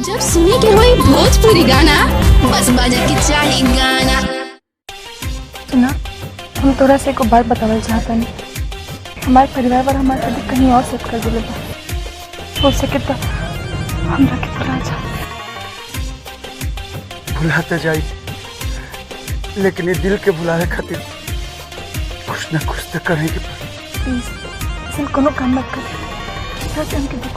जब सुने के होई भोजपुरी गाना बस बजे के चाही गाना। सुना, हम तोरा से एक बात बतावल चाहता नहीं। हमारे परिवार वाला हमारे शादी कहीं और सेट कर दिले बा। हो सके तो हमरा के भुला जा। भुलाते जाई, लेकिन ये दिल के भुलावे खातिर कुछ ना कुछ तो करे के पड़ी। प्लीज ऐसा कोनो काम मत कर। हमके दुख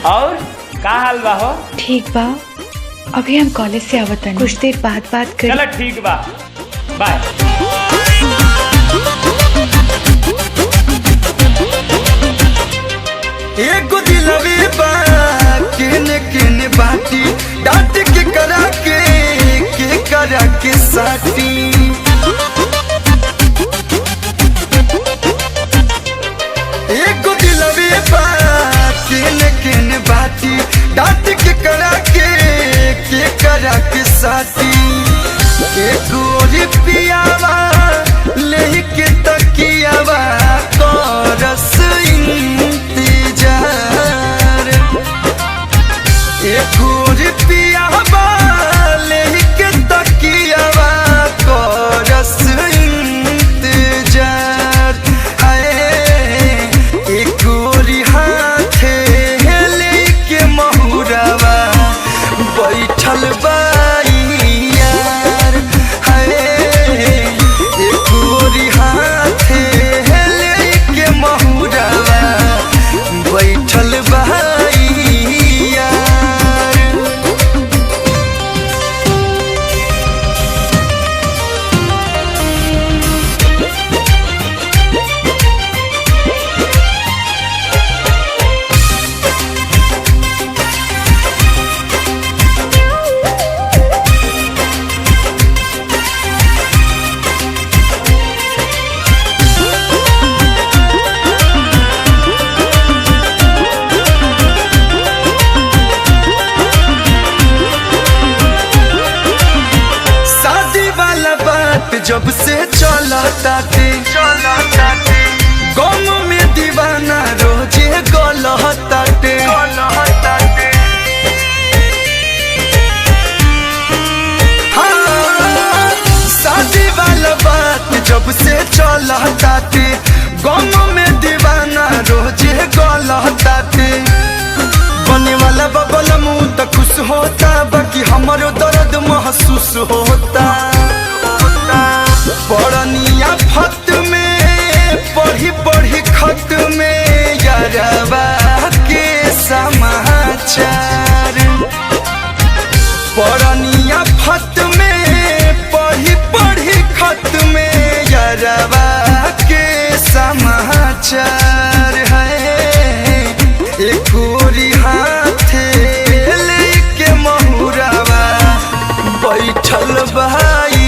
और का हाल बा हो? ठीक बा, अभी हम कॉलेज से आवत हनी, कुछ देर बाद बात कर। चलो ठीक बा, बाय। एगो दिलवे बा केने केने बाटी डांट के करा के साटी। एगो दिलवे बा केने केने बाटी डांट के करा के साटी। एगो पियावा लेके तकियावा करस इंतजार। एगो पियावा लेके तकियावा करस इंतजार। हाय एगो हाथे लेके महुरावा बैठल बाई यार। हाय एगो हाथे लेके महुरावा बैठल बाई यार। शादी वाला बात जब से चला ताते गम में दीवाना रोजे गलताते। हाँ, शादी वाला बात जब से चला ताते गम में दीवाना रोजे गलताते। बने वाला बबल मुँह तो खुश होता, बाकी हमारो दर्द महसूस होता। पढ़निया फत में पढ़ी पढ़ी खत में यारवा के समाचार। पढ़निया फत में पढ़ी पढ़ी खत में यारवा के समाचार। है एक हाथे लेके महुरावा बैठल भाई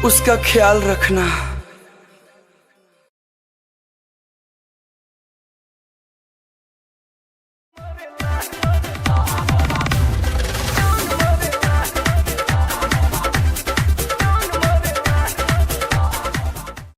उसका ख्याल रखना।